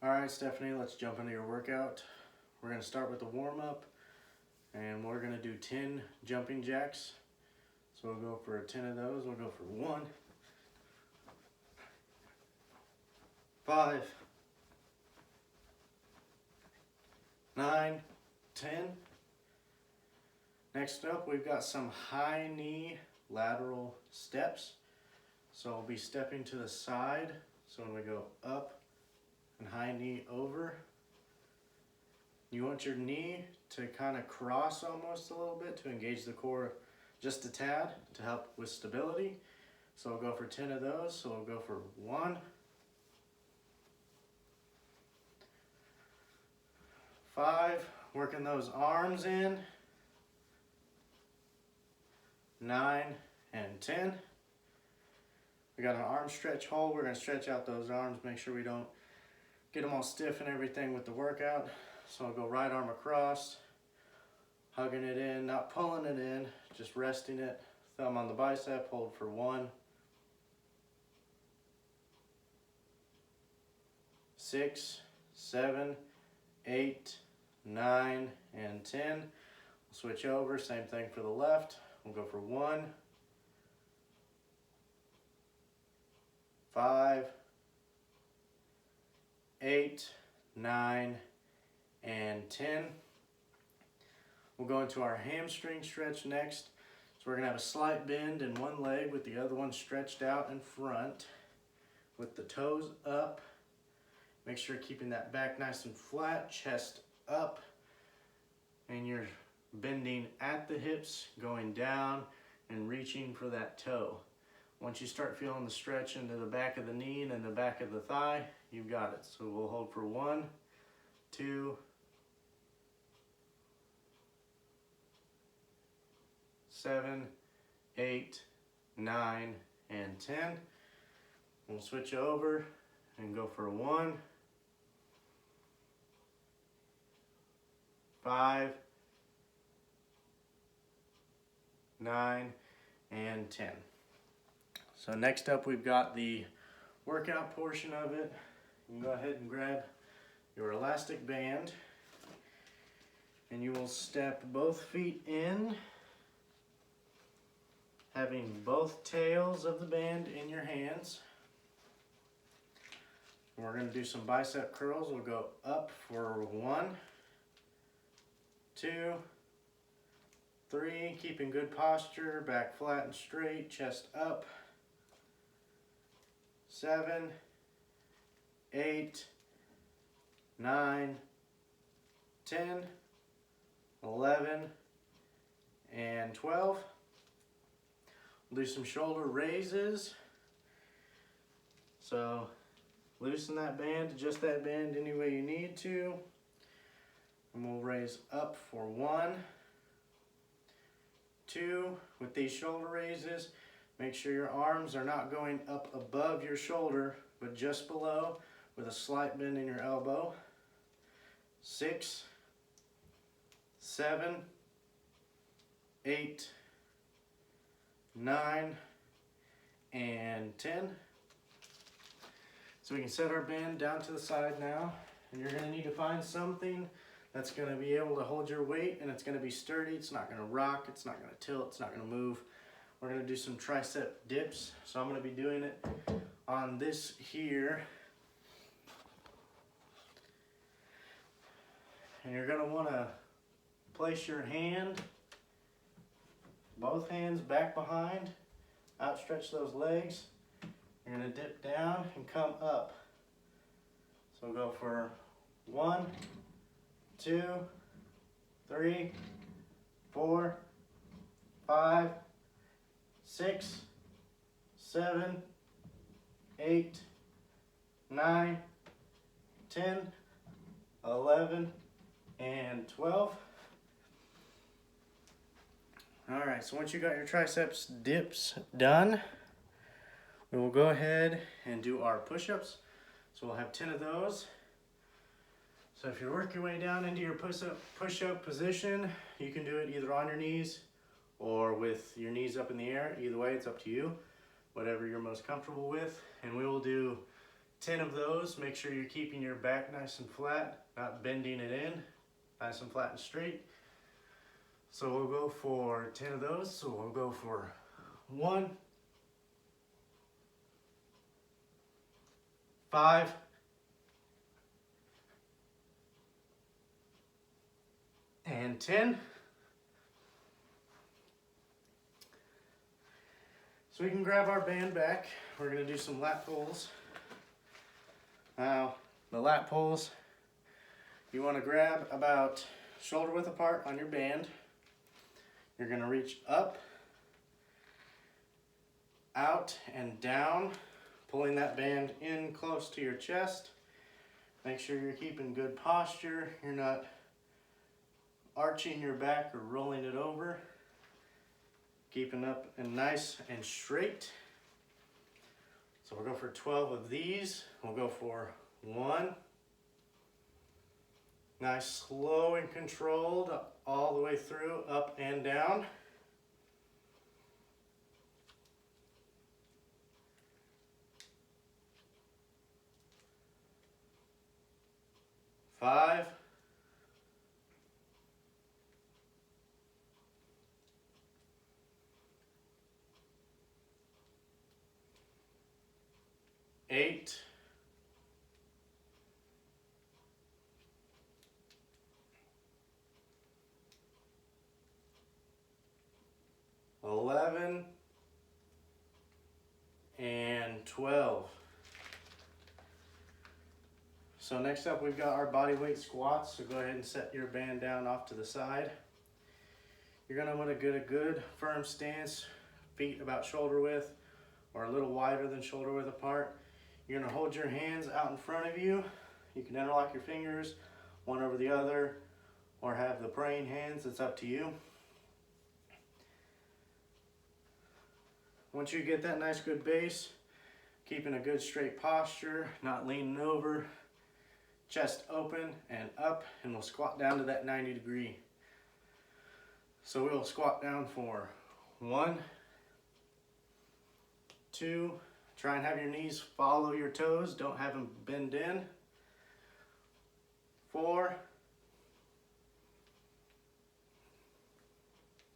All right, Stephanie, let's jump into your workout. We're gonna start with the warm up and we're gonna do 10 jumping jacks. So we'll go for 10 of those. We'll go for 1, 5, 9, 10. Next up, we've got some high knee lateral steps. So we'll be stepping to the side. So when we go up and high knee over, you want your knee to kind of cross almost a little bit to engage the core just a tad to help with stability. So we'll go for 10 of those. So we'll go for 1, 5, working those arms in, 9 and 10. We got an arm stretch hold. We're gonna stretch out those arms, make sure we don't get them all stiff and everything with the workout. So I'll go right arm across, hugging it in, not pulling it in, just resting it. Thumb on the bicep, hold for 1, 6, 7, 8, 9, and 10. We'll switch over, same thing for the left. We'll go for 1, 5, 8, 9, and 10. We'll go into our hamstring stretch next. So we're gonna have a slight bend in one leg with the other one stretched out in front with the toes up. Make sure you're keeping that back nice and flat, chest up, and you're bending at the hips, going down and reaching for that toe. Once you start feeling the stretch into the back of the knee and in the back of the thigh, you've got it. So we'll hold for 1, 2, 7, 8, 9, and 10. We'll switch over and go for 1, 5, 9, and 10. So next up we've got the workout portion of it. You can go ahead and grab your elastic band and you will step both feet in, having both tails of the band in your hands. We're going to do some bicep curls. We'll go up for 1, 2, 3, keeping good posture, back flat and straight, chest up. 7, 8, 9, 10, 11, and 12. We'll do some shoulder raises. So loosen that band, adjust that band any way you need to. And we'll raise up for 1, 2, with these shoulder raises. Make sure your arms are not going up above your shoulder, but just below with a slight bend in your elbow. 6, 7, 8, 9, and 10. So we can set our band down to the side now, and you're going to need to find something that's going to be able to hold your weight, and it's going to be sturdy. It's not going to rock, it's not going to tilt, it's not going to move. We're going to do some tricep dips, so I'm going to be doing it on this here. And you're going to want to place your hand, both hands back behind, outstretch those legs. You're going to dip down and come up. So we'll go for 1, 2, 3, 4, 5, 6, 7, 8, 9, 10, 11, and 12. All right, so once you got your triceps dips done, we will go ahead and do our push-ups. So we'll have 10 of those. So if you work your way down into your push-up position, you can do it either on your knees or with your knees up in the air. Either way, it's up to you, whatever you're most comfortable with. And we will do 10 of those. Make sure you're keeping your back nice and flat, not bending it in, nice and flat and straight. So we'll go for 10 of those. So we'll go for 1, 5, 10. So we can grab our band back. We're gonna do some lat pulls. Now, the lat pulls, you wanna grab about shoulder width apart on your band. You're gonna reach up, out, and down, pulling that band in close to your chest. Make sure you're keeping good posture. You're not arching your back or rolling it over. Keeping up and nice and straight. So we'll go for 12 of these. We'll go for 1. Nice, slow and controlled all the way through, up and down. 5. 8. 11. And 12. So next up we've got our body weight squats. So go ahead and set your band down off to the side. You're gonna want to get a good firm stance, feet about shoulder width or a little wider than shoulder width apart. You're gonna hold your hands out in front of you. You can interlock your fingers, one over the other, or have the praying hands, it's up to you. Once you get that nice good base, keeping a good straight posture, not leaning over, chest open and up, and we'll squat down to that 90 degree. So we'll squat down for 1, 2, try and have your knees follow your toes, don't have them bend in. 4,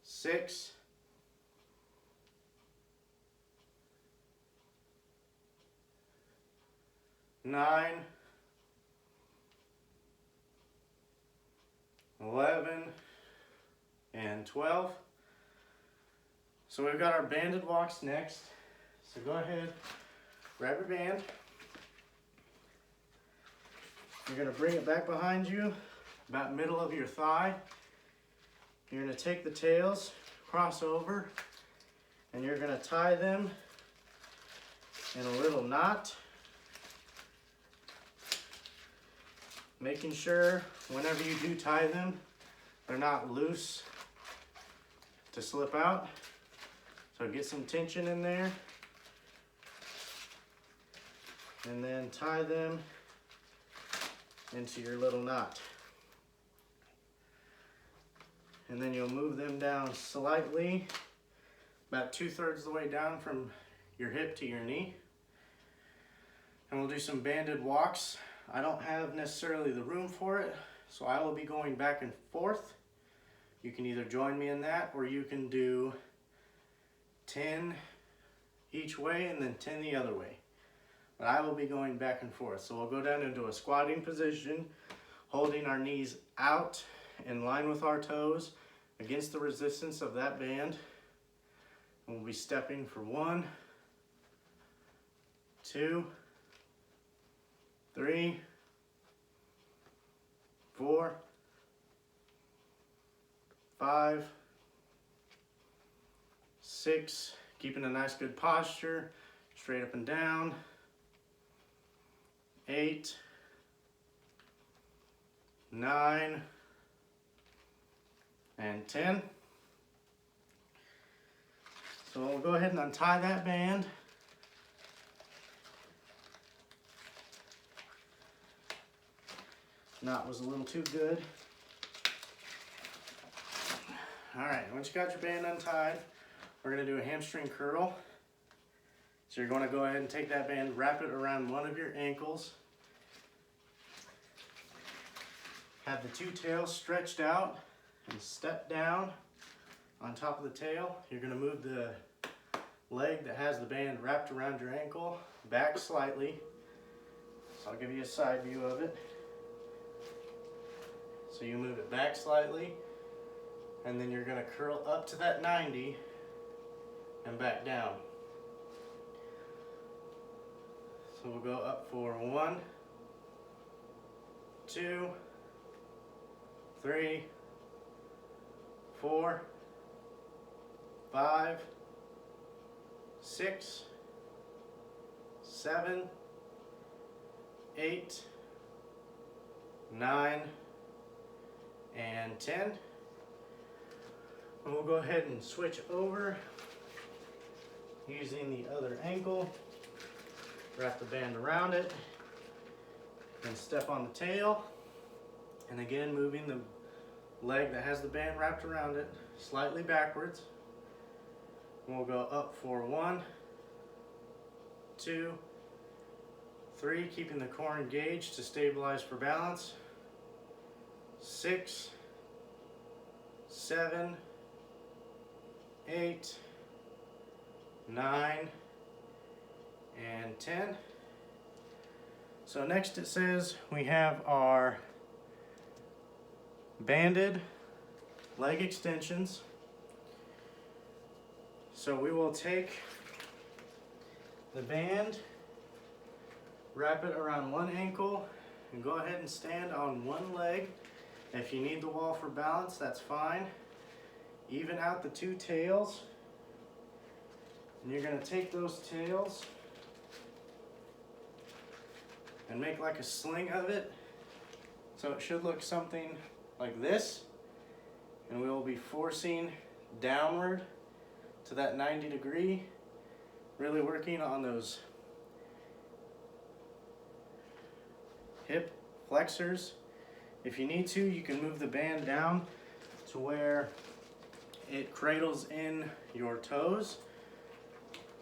6, 9, 11, and 12. So we've got our banded walks next. So go ahead, grab your band. You're gonna bring it back behind you, about middle of your thigh. You're gonna take the tails, cross over, and you're gonna tie them in a little knot. Making sure whenever you do tie them, they're not loose to slip out. So get some tension in there. And then tie them into your little knot. And then you'll move them down slightly, about 2/3 the way down from your hip to your knee. And we'll do some banded walks. I don't have necessarily the room for it, so I will be going back and forth. You can either join me in that, or you can do 10 each way and then 10 the other way. But I will be going back and forth. So we'll go down into a squatting position, holding our knees out in line with our toes against the resistance of that band. And we'll be stepping for 1, 2, 3, 4, 5, 6, keeping a nice good posture, straight up and down. 8, 9, and 10. So we'll go ahead and untie that band. Knot was a little too good. All right, once you got your band untied, we're gonna do a hamstring curl. So you're going to go ahead and take that band, wrap it around one of your ankles. Have the two tails stretched out and step down on top of the tail. You're going to move the leg that has the band wrapped around your ankle back slightly. So I'll give you a side view of it. So you move it back slightly, and then you're going to curl up to that 90 and back down. So we'll go up for 1, 2, 3, 4, 5, 6, 7, 8, 9, and 10. And we'll go ahead and switch over using the other ankle. Wrap the band around it and step on the tail. And again, moving the leg that has the band wrapped around it slightly backwards. And we'll go up for 1, 2, 3, keeping the core engaged to stabilize for balance. 6, 7, 8, 9, and 10. So next it says we have our banded leg extensions. So we will take the band, wrap it around one ankle, and go ahead and stand on one leg. If you need the wall for balance, that's fine. Even out the two tails, and you're going to take those tails and make like a sling of it. So it should look something like this, and we will be forcing downward to that 90 degree, really working on those hip flexors. If you need to, you can move the band down to where it cradles in your toes,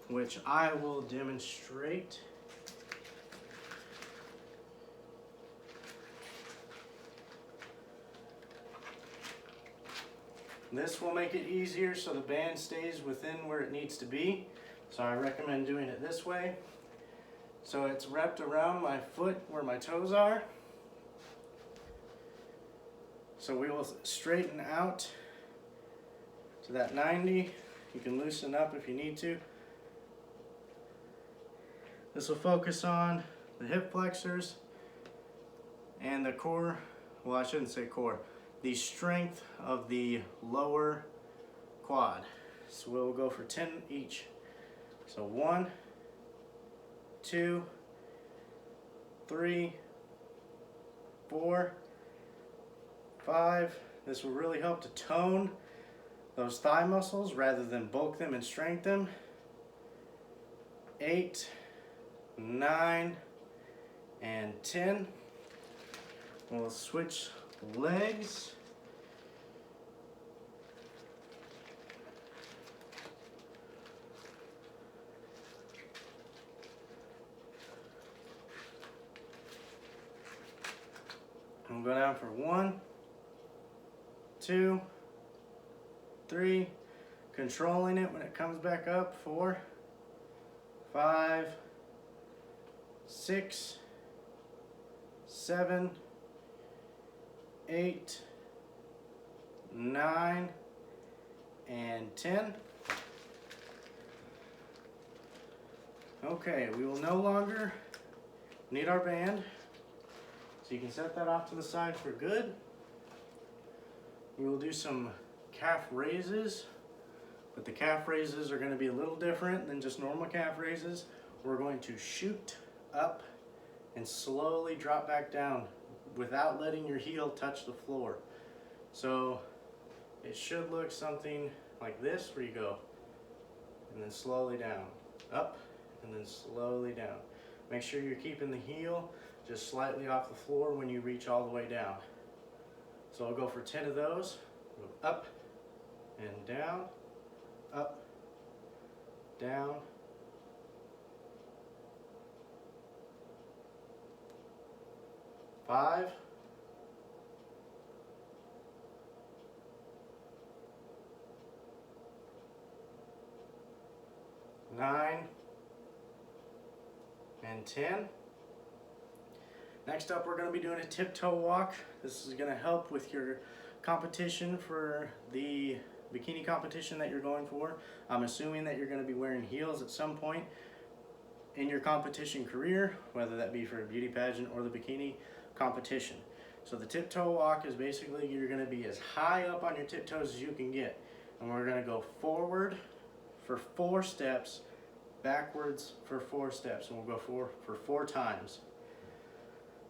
which I will demonstrate. This will make it easier so the band stays within where it needs to be. So I recommend doing it this way. So it's wrapped around my foot where my toes are. So we will straighten out to that 90. You can loosen up if you need to. This will focus on the hip flexors and the core, well, I shouldn't say core, the strength of the lower quad. So we'll go for 10 each. So 1, 2, 3, 4, 5. This will really help to tone those thigh muscles rather than bulk them and strengthen them. 8, 9, and 10. We'll switch legs. And we'll go down for 1, 2, 3, controlling it when it comes back up. 4, 5, 6, 7, 8, 9, and 10. Okay, we will no longer need our band, so you can set that off to the side for good. We will do some calf raises, but the calf raises are going to be a little different than just normal calf raises. We're going to shoot up and slowly drop back down without letting your heel touch the floor. So it should look something like this, where you go and then slowly down, up and then slowly down. Make sure you're keeping the heel just slightly off the floor when you reach all the way down. So I'll go for 10 of those. Go up and down, up, down, 5, 9, and 10. Next up, we're going to be doing a tiptoe walk. This is going to help with your competition for the bikini competition that you're going for. I'm assuming that you're going to be wearing heels at some point in your competition career, whether that be for a beauty pageant or the bikini competition. So the tiptoe walk is basically you're going to be as high up on your tiptoes as you can get. And we're going to go forward for 4 steps, backwards for 4 steps, and we'll go for 4 times.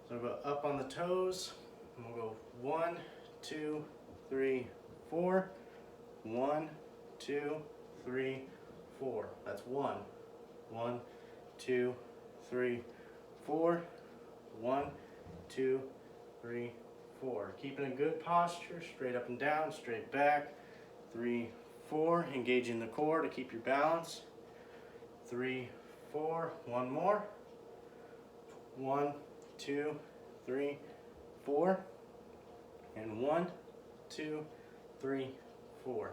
So we'll go up on the toes, and we'll go 1, 2, 3, 4. 1, 2, 3, 4. That's 1. 1, 2, 3, 4. 1, 2, 3, 4. Keeping a good posture, straight up and down, straight back. 3, 4. Engaging the core to keep your balance. 3, 4. One more. 1, 2, 3, 4. And 1, 2, 3, 4.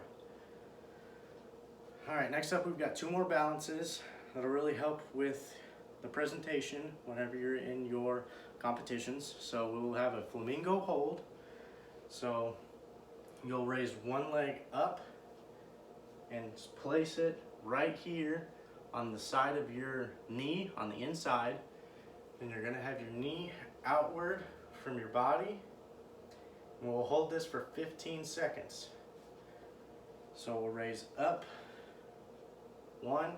All right, next up we've got 2 more balances that'll really help with the presentation whenever you're in your competitions. So we'll have a flamingo hold. So you'll raise one leg up and place it right here on the side of your knee, on the inside. Then you're gonna have your knee outward from your body. And we'll hold this for 15 seconds. So we'll raise up, 1,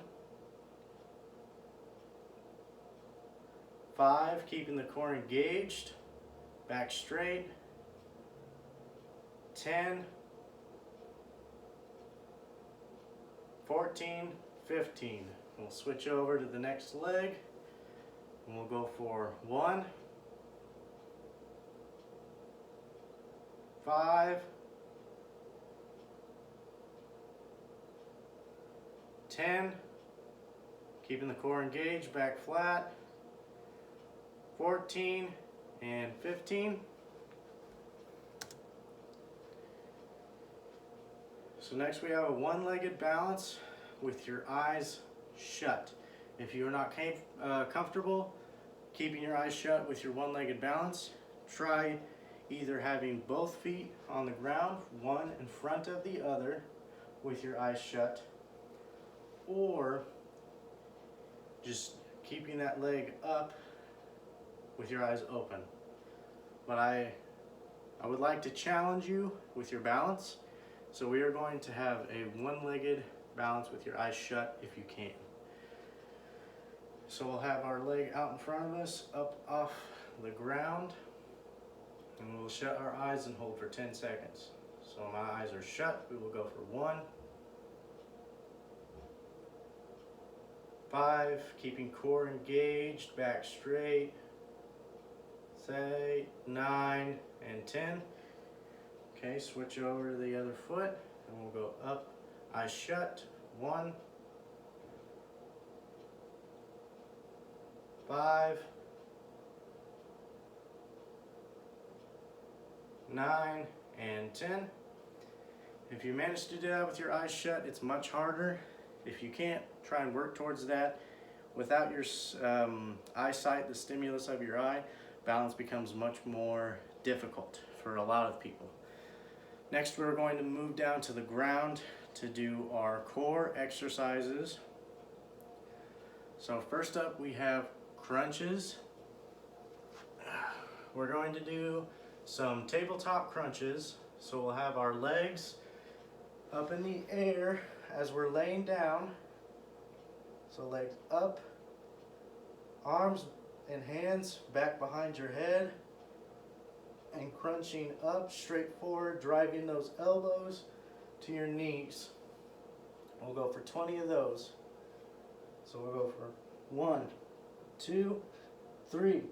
5, keeping the core engaged, back straight, 10, 14, 15. We'll switch over to the next leg, and we'll go for 1, 5, 10, keeping the core engaged, back flat, 14, and 15. So next we have a one-legged balance with your eyes shut. If you're not comfortable keeping your eyes shut with your one-legged balance, try either having both feet on the ground, one in front of the other with your eyes shut, or just keeping that leg up with your eyes open. But I would like to challenge you with your balance. So we are going to have a one-legged balance with your eyes shut if you can. So we'll have our leg out in front of us, up off the ground, and we'll shut our eyes and hold for 10 seconds. So my eyes are shut. We will go for 1, 5, keeping core engaged, back straight, say 9, and 10. Okay, switch over to the other foot, and we'll go up, eyes shut, 1, 5, 9, and 10. If you manage to do that with your eyes shut, it's much harder. If you can't, try and work towards that. Without your eyesight, the stimulus of your eye, balance becomes much more difficult for a lot of people. Next, we're going to move down to the ground to do our core exercises. So first up, we have crunches. We're going to do some tabletop crunches. So we'll have our legs up in the air as we're laying down. So legs up, arms and hands back behind your head, and crunching up straight forward, driving those elbows to your knees. We'll go for 20 of those. So we'll go for 1, 2, 3.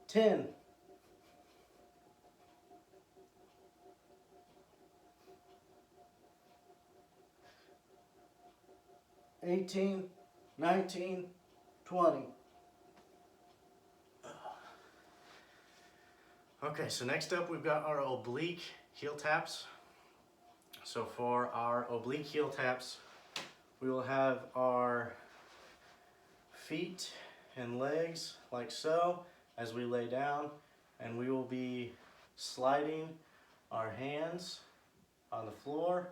10. 18, 19, 20. Okay, so next up we've got our oblique heel taps. So for our oblique heel taps, we will have our feet and legs like so as we lay down, and we will be sliding our hands on the floor,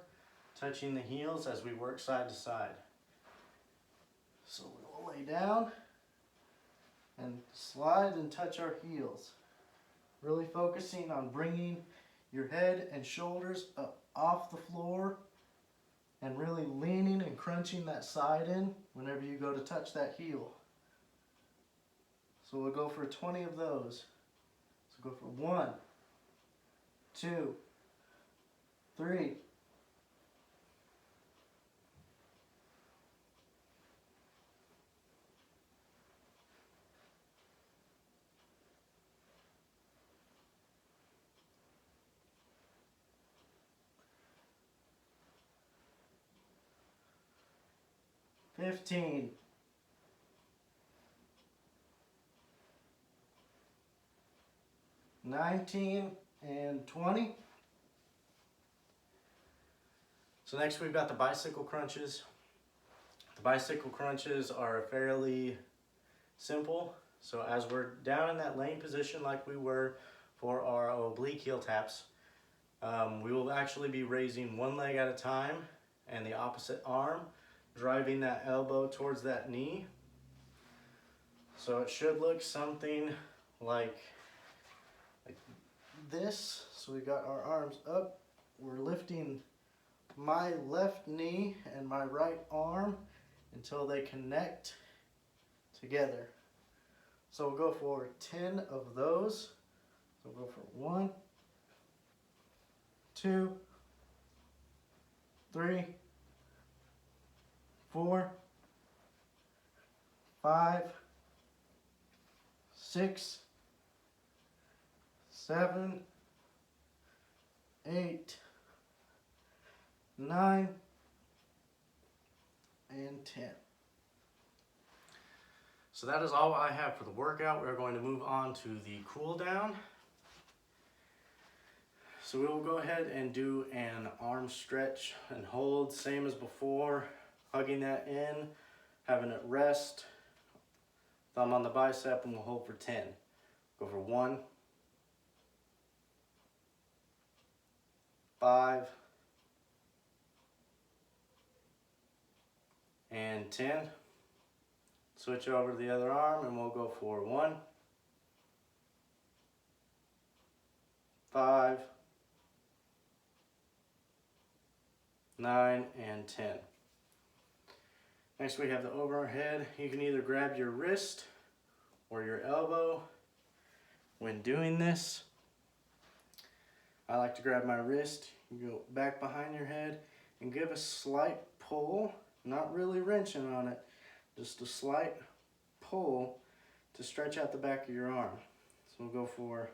touching the heels as we work side to side. So we will lay down and slide and touch our heels. Really focusing on bringing your head and shoulders up off the floor and really leaning and crunching that side in whenever you go to touch that heel. So we'll go for 20 of those. So go for 1, 2, 3, 15, 19, and 20. So next we've got the bicycle crunches. The bicycle crunches are fairly simple. So as we're down in that lane position like we were for our oblique heel taps, we will actually be raising one leg at a time and the opposite arm, driving that elbow towards that knee. So it should look something like this. So we got our arms up, we're lifting my left knee and my right arm until they connect together. So we'll go for 10 of those. So we'll go for 1, 2, 3, 4, 5, 6, 7, 8, 9, and 10. So that is all I have for the workout. We're going to move on to the cool down. So we will go ahead and do an arm stretch and hold, same as before, hugging that in, having it rest, thumb on the bicep, and we'll hold for 10. Go for 1, 5, and 10. Switch over to the other arm and we'll go for 1, 5, 9, and 10. Next we have the over our head. You can either grab your wrist or your elbow when doing this. I like to grab my wrist. You go back behind your head and give a slight pull, not really wrenching on it, just a slight pull to stretch out the back of your arm. So we'll go for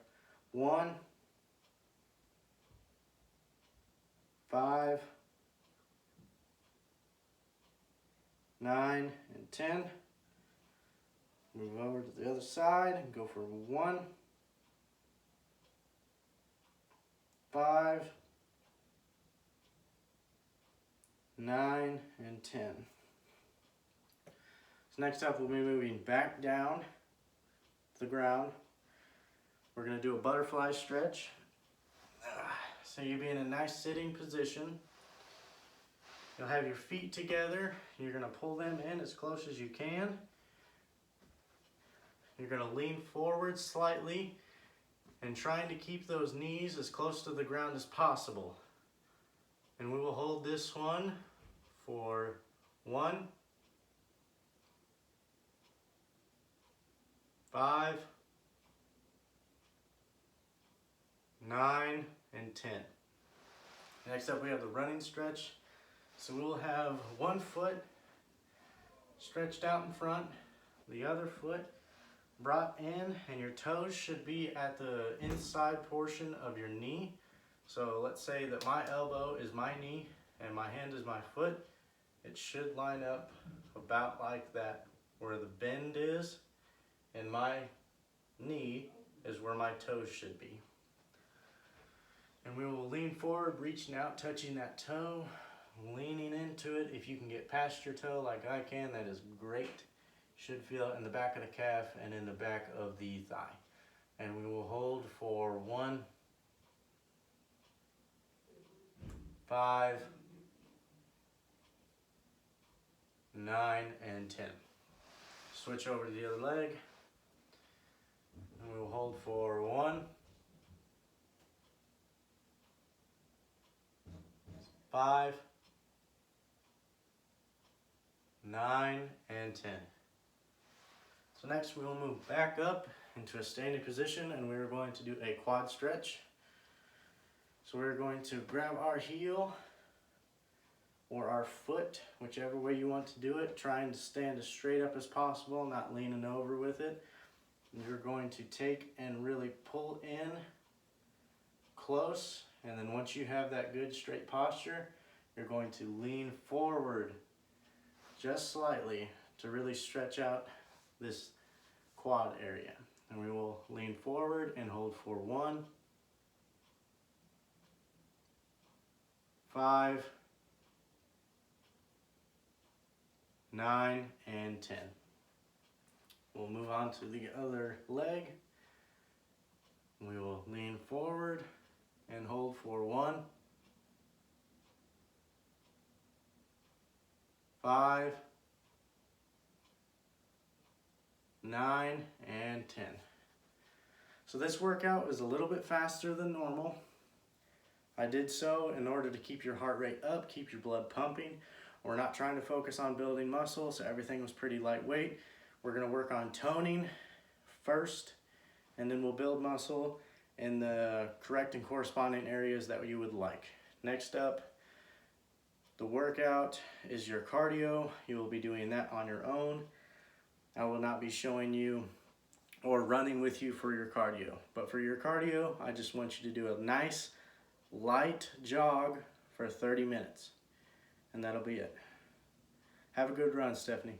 1, 5, 9, and 10. Move over to the other side and go for 1, 5, 9, and 10. So next up we'll be moving back down to the ground. We're going to do a butterfly stretch. So you'll be in a nice sitting position. You'll have your feet together. You're going to pull them in as close as you can. You're going to lean forward slightly and trying to keep those knees as close to the ground as possible. And we will hold this one for 1, 5, 9, and 10. Next up we have the running stretch. So we'll have one foot stretched out in front, the other foot brought in, and your toes should be at the inside portion of your knee. So let's say that my elbow is my knee and my hand is my foot. it should line up about like that, where the bend is, and my knee is where my toes should be. And we will lean forward, reaching out, touching that toe, leaning into it. If you can get past your toe like I can, that is great. Should feel it in the back of the calf and in the back of the thigh. And we will hold for 1, 5, 9, and 10. Switch over to the other leg. And we will hold for 1, 5, 9, and 10. So next we will move back up into a standing position, and we're going to do a quad stretch. So we're going to grab our heel or our foot, whichever way you want to do it, trying to stand as straight up as possible, not leaning over with it. And you're going to take and really pull in close, and then once you have that good straight posture, you're going to lean forward just slightly to really stretch out this quad area. And we will lean forward and hold for 1, 5, 9, and 10. We'll move on to the other leg. We will lean forward and hold for 1, 5, 9, and 10. So this workout is a little bit faster than normal. I did so in order to keep your heart rate up, keep your blood pumping. We're not trying to focus on building muscle, so everything was pretty lightweight. We're going to work on toning first, and then we'll build muscle in the correct and corresponding areas that you would like. Next up, the workout is your cardio. You will be doing that on your own. I will not be showing you or running with you for your cardio. But for your cardio, I just want you to do a nice light jog for 30 minutes. And that'll be it. Have a good run, Stephanie.